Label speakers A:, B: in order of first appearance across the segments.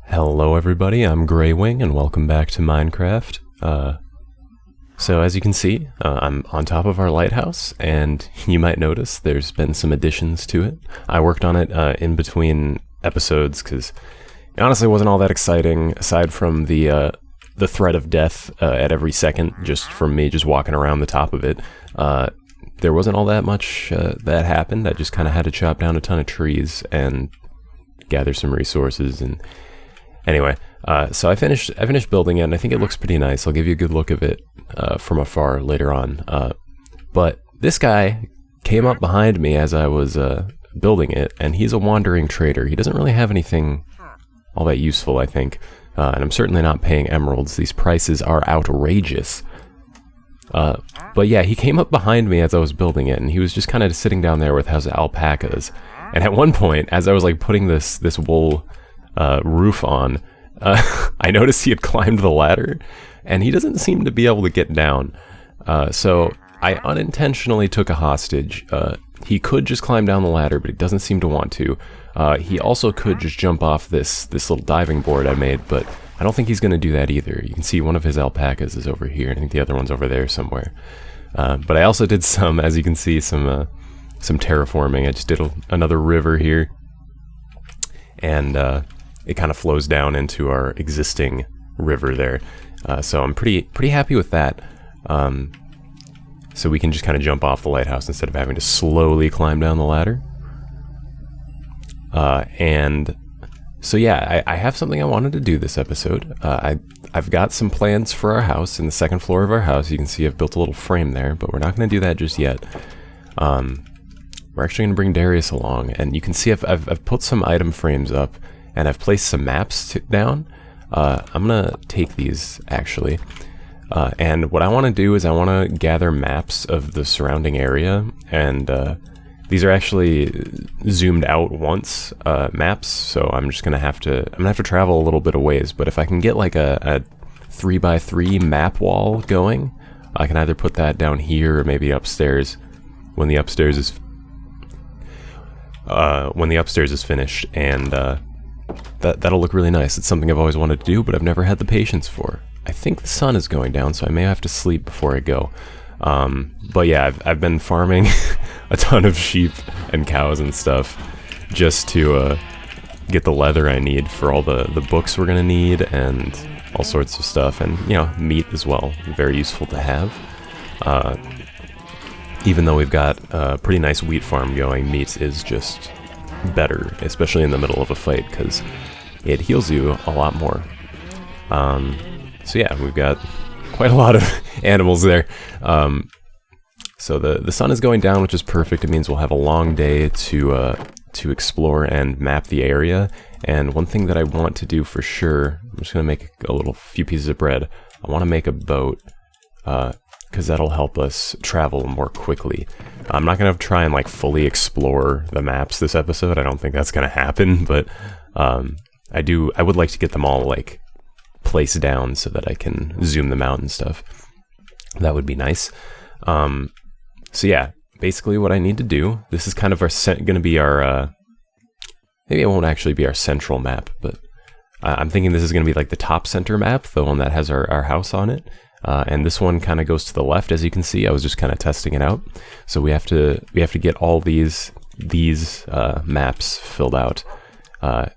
A: Hello everybody, I'm Greywing and welcome back to Minecraft. So as you can see, I'm on top of our lighthouse, and you might notice there's been some additions to it. I worked on it in between episodes because it honestly wasn't all that exciting, aside from the threat of death at every second, just from me just walking around the top of it. There wasn't all that much that happened. I just kind of had to chop down a ton of trees and gather some resources. And anyway, so I finished building it, and I think it looks pretty nice. I'll give you a good look of it from afar later on. But this guy came up behind me as I was building it, and he's a wandering trader. He doesn't really have anything all that useful, I think. And I'm certainly not paying emeralds. These prices are outrageous. But yeah, he came up behind me as I was building it, and he was just kind of sitting down there with his alpacas. And at one point, as I was like putting this wool roof on, I noticed he had climbed the ladder, and he doesn't seem to be able to get down. So I unintentionally took a hostage. He could just climb down the ladder, but he doesn't seem to want to. He also could just jump off this little diving board I made, but I don't think he's going to do that either. You can see one of his alpacas is over here, and I think the other one's over there somewhere. But I also did some, as you can see, some terraforming. I just did another river here, and it kind of flows down into our existing river there. So I'm pretty happy with that. So we can just kind of jump off the lighthouse instead of having to slowly climb down the ladder. And so yeah, I have something I wanted to do this episode. I've got some plans for our house in the second floor of our house. You can see I've built a little frame there, but we're not going to do that just yet. We're actually going to bring Darius along, and you can see I've put some item frames up, and I've placed some maps down. I'm going to take these, actually. And what I want to do is I want to gather maps of the surrounding area, and these are actually zoomed out once maps, so I'm just gonna have to travel a little bit of ways. But if I can get like a 3x3 map wall going, I can either put that down here or maybe upstairs when the upstairs is finished, and that'll look really nice. It's something I've always wanted to do, but I've never had the patience for. I think the sun is going down, so I may have to sleep before I go. But yeah, I've been farming a ton of sheep and cows and stuff just to get the leather I need for all the books we're gonna need and all sorts of stuff, and you know, meat as well. Very useful to have. Even though we've got a pretty nice wheat farm going, meat is just better, especially in the middle of a fight, because it heals you a lot more. So yeah, we've got quite a lot of animals there. So the sun is going down, which is perfect. It means we'll have a long day to explore and map the area. And one thing that I want to do for sure, I'm just gonna make a few pieces of bread. I want to make a boat, because that'll help us travel more quickly. I'm not gonna try and like fully explore the maps this episode. I don't think that's gonna happen, but I would like to get them all like placed down so that I can zoom them out and stuff. That would be nice. So yeah, basically what I need to do, this is kind of gonna be our, maybe it won't actually be our central map, but I'm thinking this is gonna be like the top center map, the one that has our house on it. And this one kind of goes to the left, as you can see. I was just kind of testing it out. So we have to get all these maps filled out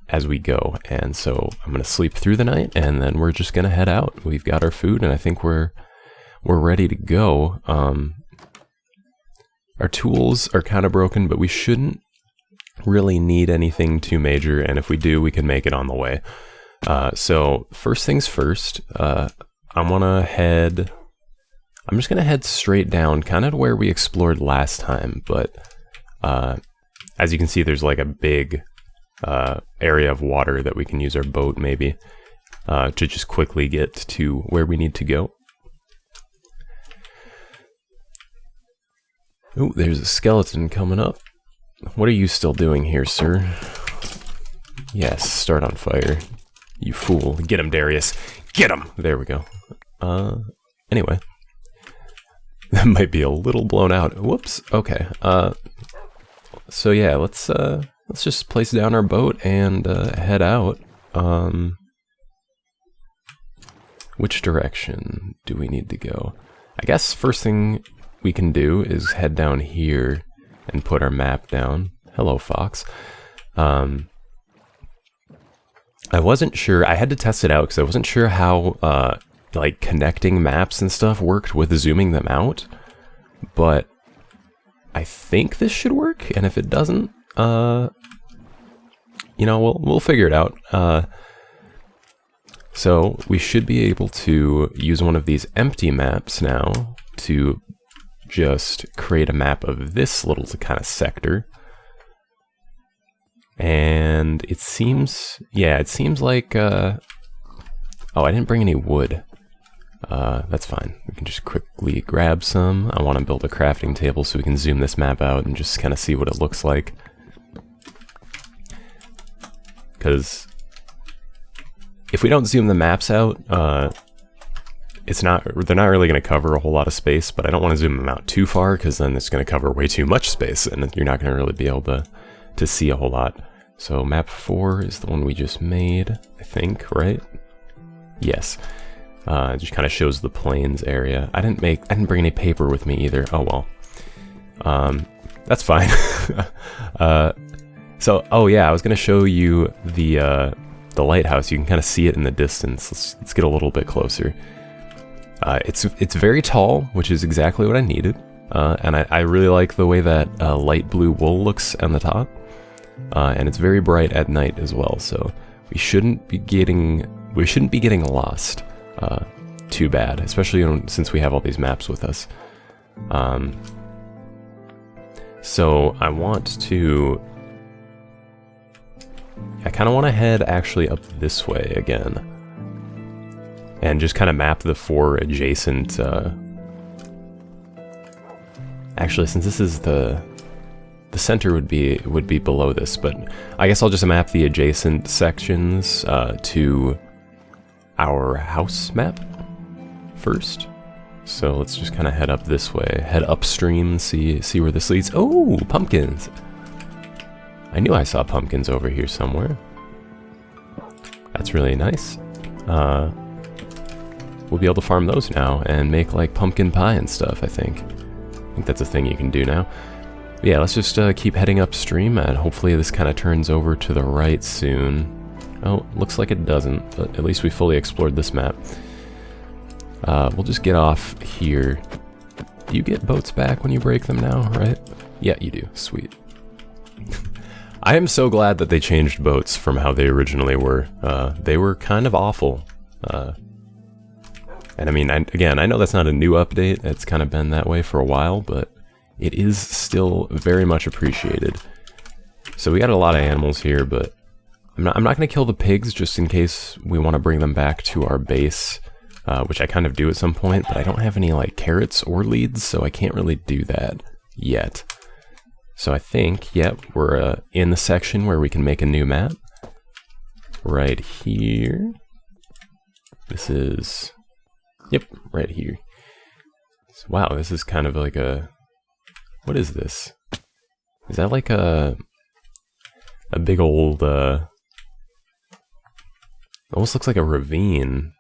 A: as we go. And so I'm gonna sleep through the night, and then we're just gonna head out. We've got our food, and I think we're ready to go. Our tools are kind of broken, but we shouldn't really need anything too major, and if we do, we can make it on the way. So first things first, I'm just gonna head straight down, kind of to where we explored last time, but as you can see, there's like a big area of water that we can use our boat maybe to just quickly get to where we need to go. Oh, there's a skeleton coming up. What are you still doing here, sir? Yes, start on fire. You fool. Get him, Darius. Get him! There we go. Anyway. That might be a little blown out. Whoops. Okay. So yeah, let's just place down our boat and head out. Which direction do we need to go? I guess first thing we can do is head down here and put our map down. Hello, Fox. I wasn't sure. I had to test it out because I wasn't sure how like connecting maps and stuff worked with zooming them out. But I think this should work, and if it doesn't, you know, we'll figure it out. So we should be able to use one of these empty maps now to just create a map of this little kind of sector. And it seems, yeah, it seems like, oh, I didn't bring any wood. That's fine. We can just quickly grab some. I want to build a crafting table so we can zoom this map out and just kind of see what it looks like. Because if we don't zoom the maps out, they're not really going to cover a whole lot of space, but I don't want to zoom them out too far because then it's going to cover way too much space and you're not going to really be able to see a whole lot. So map 4 is the one we just made, I think, right? Yes. It just kind of shows the plains area. I didn't bring any paper with me either. Oh well. That's fine. So, oh yeah, I was going to show you the lighthouse. You can kind of see it in the distance. Let's get a little bit closer. It's very tall, which is exactly what I needed. And I really like the way that light blue wool looks on the top. And it's very bright at night as well, so we shouldn't be getting lost too bad, especially since we have all these maps with us. So I kind of want to head actually up this way again and just kind of map the 4 adjacent, actually, since this is the center would be below this, but I guess I'll just map the adjacent sections to our house map first. So let's just kind of head up this way, head upstream, see where this leads. Oh, pumpkins! I knew I saw pumpkins over here somewhere. That's really nice. We'll be able to farm those now and make like pumpkin pie and stuff, I think. I think that's a thing you can do now. But yeah, let's just keep heading upstream and hopefully this kind of turns over to the right soon. Oh, looks like it doesn't, but at least we fully explored this map. We'll just get off here. Do you get boats back when you break them now, right? Yeah, you do. Sweet. I am so glad that they changed boats from how they originally were. They were kind of awful. And I mean, again, I know that's not a new update. It's kind of been that way for a while, but it is still very much appreciated. So we got a lot of animals here, but I'm not going to kill the pigs just in case we want to bring them back to our base, which I kind of do at some point, but I don't have any like carrots or leads, so I can't really do that yet. So I think, yep, we're in the section where we can make a new map. Right here. This is, yep, right here. So, wow, this is kind of like a, what is this? Is that like a big old, almost looks like a ravine.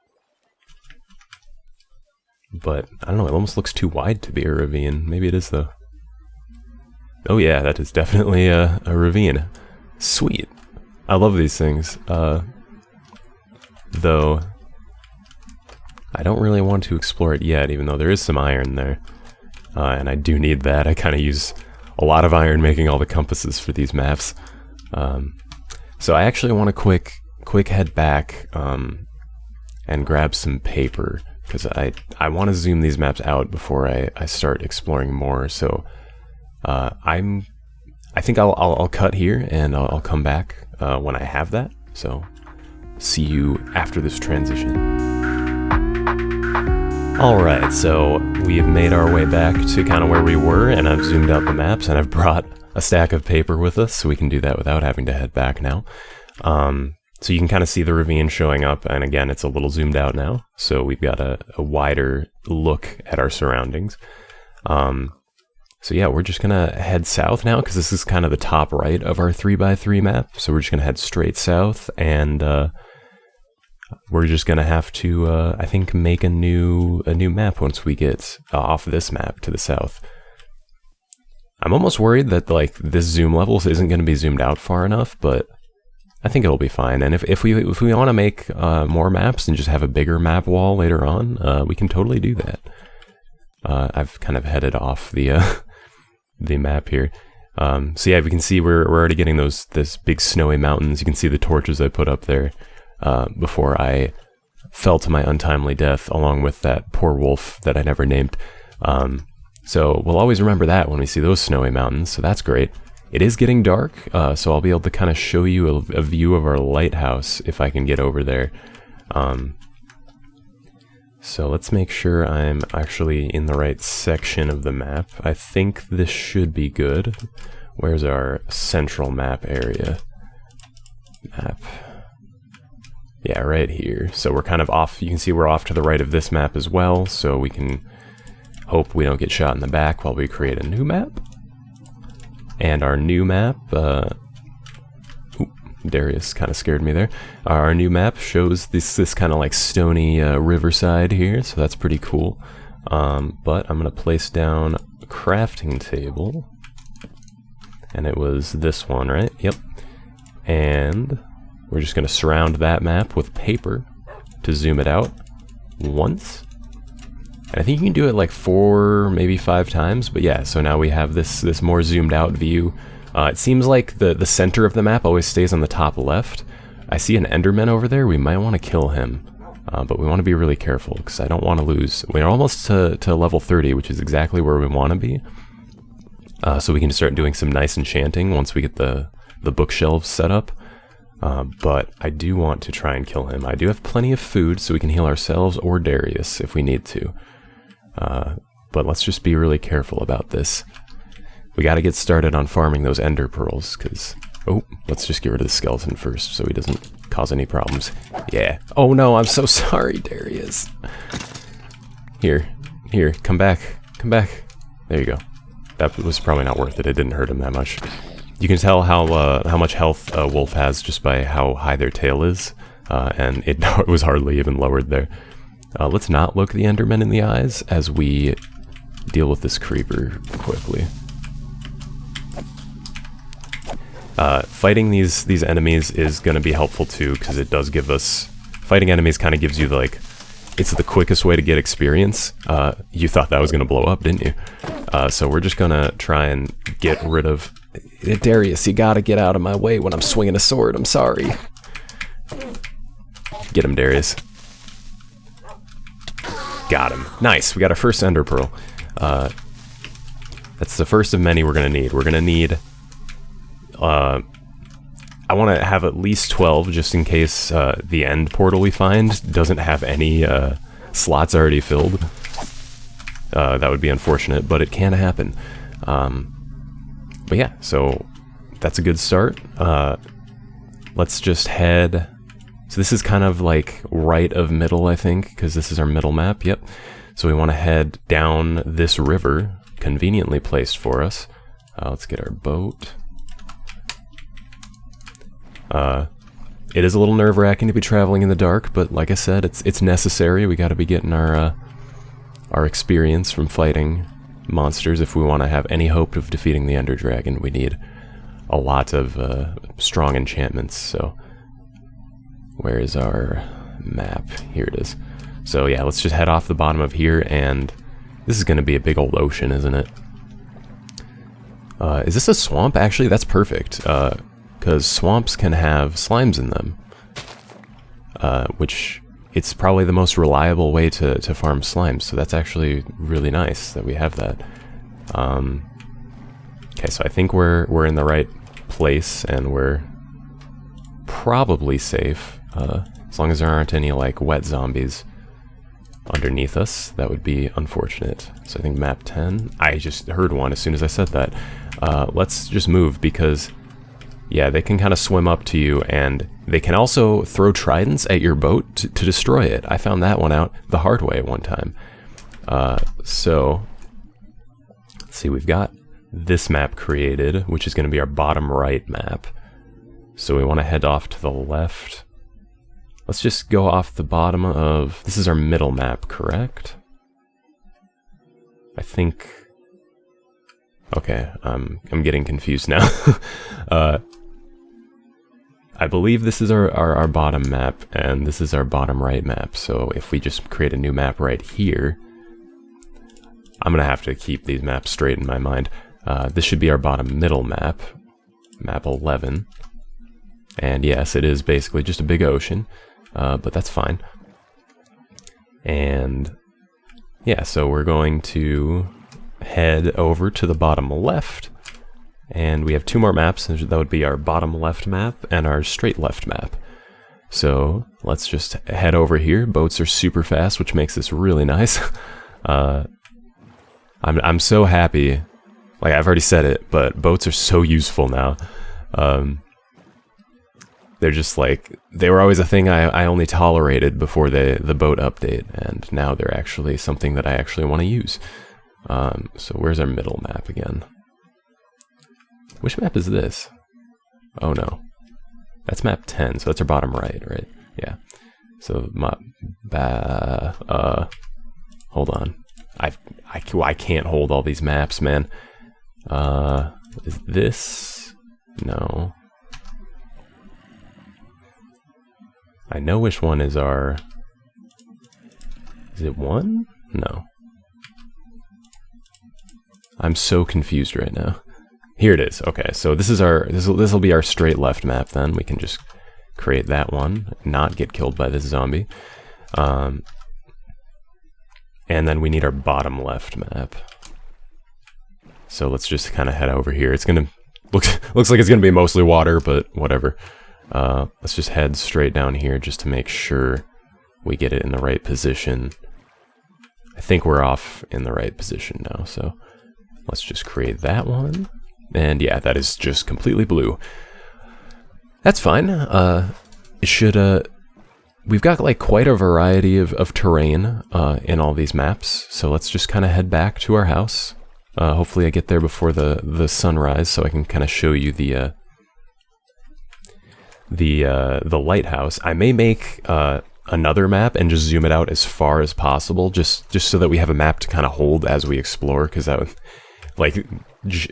A: But, I don't know, it almost looks too wide to be a ravine. Maybe it is though. Oh yeah, that is definitely a ravine. Sweet. I love these things. Though, I don't really want to explore it yet, even though there is some iron there. And I do need that. I kind of use a lot of iron making all the compasses for these maps. So I actually want to quick head back and grab some paper, because I want to zoom these maps out before I start exploring more. So I think I'll cut here and I'll come back when I have that. So see you after this transition. Alright, so we have made our way back to kind of where we were, and I've zoomed out the maps, and I've brought a stack of paper with us, so we can do that without having to head back now. So you can kind of see the ravine showing up, and again, it's a little zoomed out now, so we've got a wider look at our surroundings. So yeah, we're just gonna head south now, because this is kind of the top right of our 3x3 map. So we're just gonna head straight south, and we're just gonna have to, I think, make a new map once we get off this map to the south. I'm almost worried that like this zoom levels isn't gonna be zoomed out far enough, but I think it'll be fine. And if we want to make more maps and just have a bigger map wall later on, we can totally do that. I've kind of headed off the the map here. So yeah, we can see we're already getting this big snowy mountains. You can see the torches I put up there before I fell to my untimely death, along with that poor wolf that I never named. So we'll always remember that when we see those snowy mountains, so that's great. It is getting dark, so I'll be able to kind of show you a view of our lighthouse if I can get over there. So let's make sure I'm actually in the right section of the map. I think this should be good. Where's our central map area? Map. Yeah, right here. So we're kind of off. You can see we're off to the right of this map as well, so we can hope we don't get shot in the back while we create a new map. And our new map, Darius kind of scared me there. Our new map shows this kind of like stony riverside here, so that's pretty cool. But I'm gonna place down a crafting table, and it was this one, right? Yep. And we're just gonna surround that map with paper to zoom it out once. And I think you can do it like 4, maybe 5 times, but yeah, so now we have this more zoomed out view. It seems like the center of the map always stays on the top left. I see an Enderman over there. We might want to kill him, but we want to be really careful because I don't want to lose. We're almost to level 30, which is exactly where we want to be. So we can start doing some nice enchanting once we get the bookshelves set up. But I do want to try and kill him. I do have plenty of food, so we can heal ourselves or Darius if we need to. But let's just be really careful about this. We got to get started on farming those ender pearls, because... Oh, let's just get rid of the skeleton first so he doesn't cause any problems. Yeah. Oh no, I'm so sorry, Darius. Here, come back. There you go. That was probably not worth it. It didn't hurt him that much. You can tell how much health a wolf has just by how high their tail is, and it was hardly even lowered there. Let's not look the Enderman in the eyes as we deal with this creeper quickly. Fighting these enemies is going to be helpful too, because it does give us... Fighting enemies kind of gives you it's the quickest way to get experience. You thought that was going to blow up, didn't you? So we're just going to try and get rid of... Darius, you gotta get out of my way when I'm swinging a sword, I'm sorry. Get him, Darius. Got him. Nice, we got our first ender pearl. That's the first of many we're gonna need. We're gonna need... I want to have at least 12 just in case the end portal we find doesn't have any slots already filled. That would be unfortunate, but it can happen. But yeah, so that's a good start. Let's just head... So this is kind of like right of middle, I think, because this is our middle map. Yep. So we want to head down this river, conveniently placed for us. Let's get our boat. It is a little nerve-wracking to be traveling in the dark, but like I said, it's necessary. We got to be getting our experience from fighting monsters if we want to have any hope of defeating the Ender Dragon. We need a lot of strong enchantments. So where is our map? Here it is. So yeah, let's just head off the bottom of here, and this is going to be a big old ocean, isn't it? Is this a swamp? Actually, that's perfect. Because swamps can have slimes in them, which it's probably the most reliable way to farm slimes, so that's actually really nice that we have that. Okay, so I think we're in the right place, and we're probably safe, as long as there aren't any, like, wet zombies underneath us. That would be unfortunate. So I think map 10, I just heard one as soon as I said that. Let's just move, because... yeah, they can kind of swim up to you, and they can also throw tridents at your boat to destroy it. I found that one out the hard way one time. So Let's see, we've got this map created, which is going to be our bottom right map. So we want to head off to the left. Let's just go off the bottom of... This is our middle map, correct? I think... Okay, I'm getting confused now. I believe this is our bottom map, and this is our bottom right map. So if we just create a new map right here... I'm going to have to keep these maps straight in my mind. This should be our bottom middle map, map 11. And yes, it is basically just a big ocean, but that's fine. And yeah, so we're going to head over to the bottom left, and we have two more maps. That would be our bottom left map and our straight left map. So let's just head over here. Boats are super fast, which makes this really nice. I'm so happy. Like, I've already said it, but boats are so useful now. They're just like, they were always a thing I only tolerated before the boat update, and now they're actually something that I actually want to use. So where's our middle map again? Which map is this? Oh no. That's map 10, so that's our bottom right? Yeah. So, hold on. I can't hold all these maps, man. Is this? No. I know which one is our... Is it 1? No. I'm so confused right now. Here it is. Okay, so this is our... This will be our straight left map then. We can just create that one, not get killed by this zombie. And then we need our bottom left map. So let's just kind of head over here. It's gonna... Looks like it's gonna be mostly water, but whatever. Let's just head straight down here just to make sure we get it in the right position. I think we're off in the right position now, so let's just create that one. And yeah, that is just completely blue. That's fine. It should... We've got like quite a variety of terrain in all these maps, so let's just kind of head back to our house. Hopefully I get there before the sunrise, so I can kind of show you the lighthouse. I may make another map and just zoom it out as far as possible, just so that we have a map to kind of hold as we explore, because that would, like,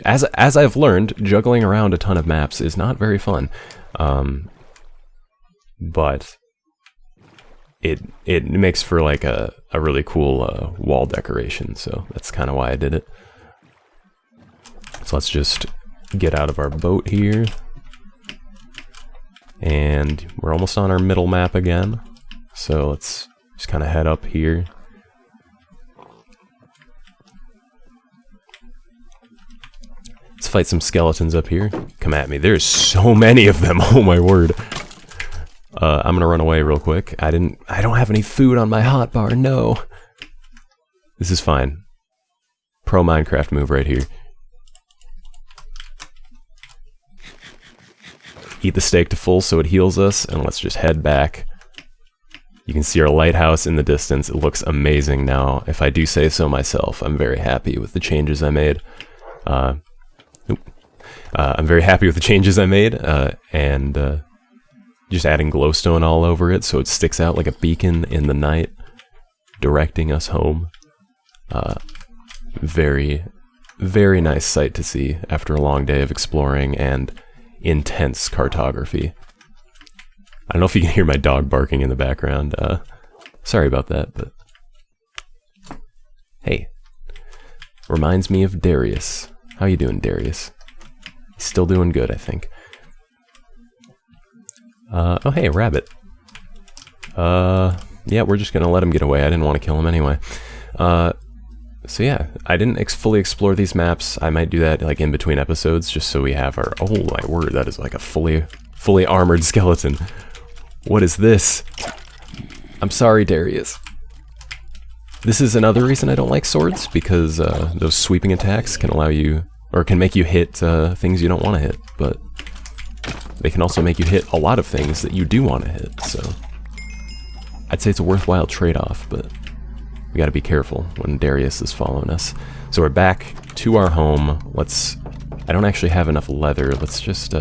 A: as I've learned, juggling around a ton of maps is not very fun. But it makes for like a really cool wall decoration, so that's kind of why I did it. So let's just get out of our boat here. And we're almost on our middle map again. So let's just kind of head up here. Let's fight some skeletons up here. Come at me. There's so many of them. Oh my word. I'm gonna run away real quick. I don't have any food on my hotbar. No. This is fine. Pro Minecraft move right here. Eat the steak to full so it heals us, and let's just head back. You can see our lighthouse in the distance. It looks amazing now. If I do say so myself, I'm very happy with the changes I made. I'm very happy with the changes I made, and just adding glowstone all over it so it sticks out like a beacon in the night, directing us home. Very, very nice sight to see after a long day of exploring and intense cartography. I don't know if you can hear my dog barking in the background. Sorry about that, but... Hey. Reminds me of Darius. How you doing, Darius? He's still doing good, I think. Oh hey, a rabbit. Yeah, we're just gonna let him get away. I didn't want to kill him anyway. So yeah, I didn't fully explore these maps. I might do that like in between episodes, just so we have our... Oh my word, that is like a fully armored skeleton. What is this? I'm sorry, Darius. This is another reason I don't like swords, because those sweeping attacks can allow you, or can make you hit things you don't want to hit, but they can also make you hit a lot of things that you do want to hit, so I'd say it's a worthwhile trade-off, but we gotta be careful when Darius is following us. So we're back to our home. I don't actually have enough leather. Let's just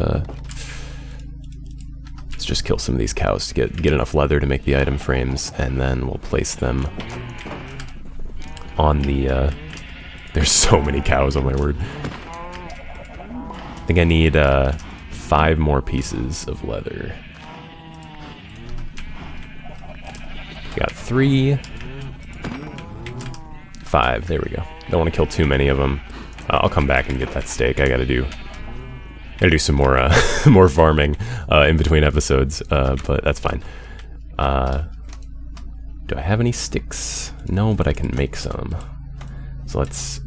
A: kill some of these cows to get enough leather to make the item frames, and then we'll place them on the, there's so many cows, oh my word. I think I need 5 more pieces of leather. Got 3, 5, there we go. Don't want to kill too many of them. I'll come back and get that steak. I gotta do some more more farming in between episodes, but that's fine. Do I have any sticks? No, but I can make some. So let's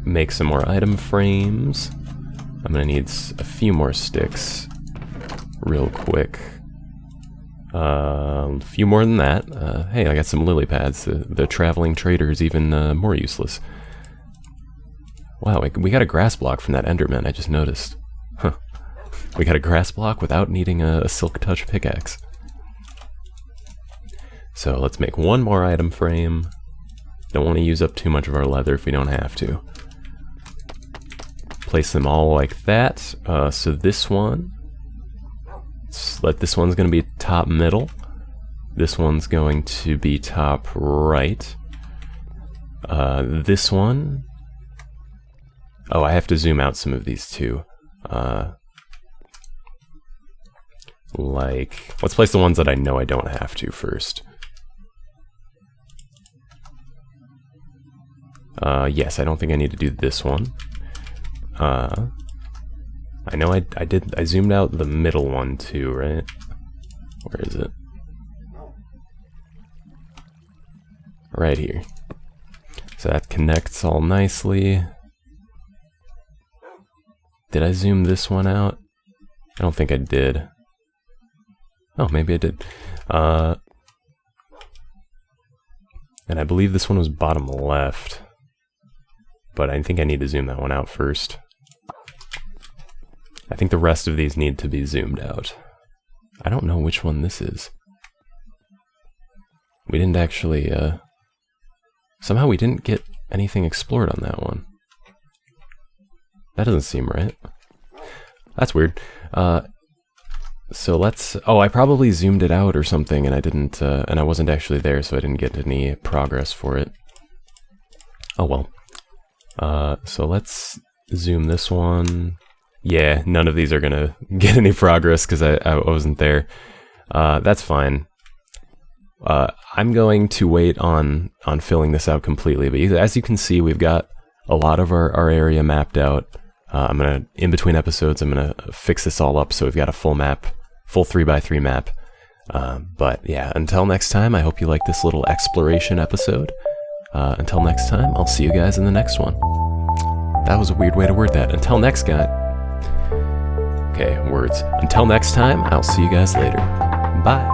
A: make some more item frames. I'm gonna need a few more sticks real quick. A few more than that. Hey, I got some lily pads. The traveling trader is even more useless. Wow, we got a grass block from that Enderman, I just noticed. Huh. We got a grass block without needing a silk touch pickaxe. So let's make one more item frame. Don't want to use up too much of our leather if we don't have to. Place them all like that. So this one, this one's going to be top middle. This one's going to be top right. This one, oh, I have to zoom out some of these too. Like, let's place the ones that I know I don't have to first. Yes, I don't think I need to do this one. I know I zoomed out the middle one too, right? Where is it? Right here. So that connects all nicely. Did I zoom this one out? I don't think I did. Oh, maybe I did. And I believe this one was bottom left. But I think I need to zoom that one out first. I think the rest of these need to be zoomed out. I don't know which one this is. We didn't actually, somehow we didn't get anything explored on that one. That doesn't seem right. That's weird. So let's, oh, I probably zoomed it out or something and I didn't, and I wasn't actually there, so I didn't get any progress for it. Oh well. So let's zoom this one. Yeah, none of these are gonna get any progress because I wasn't there. That's fine. I'm going to wait on filling this out completely, but as you can see, we've got a lot of our area mapped out. I'm gonna, in between episodes, I'm gonna fix this all up so we've got a full map, full 3x3 map. But yeah, until next time, I hope you like this little exploration episode. Until next time, I'll see you guys in the next one. That was a weird way to word that. Until next guy. Okay, words. Until next time, I'll see you guys later. Bye.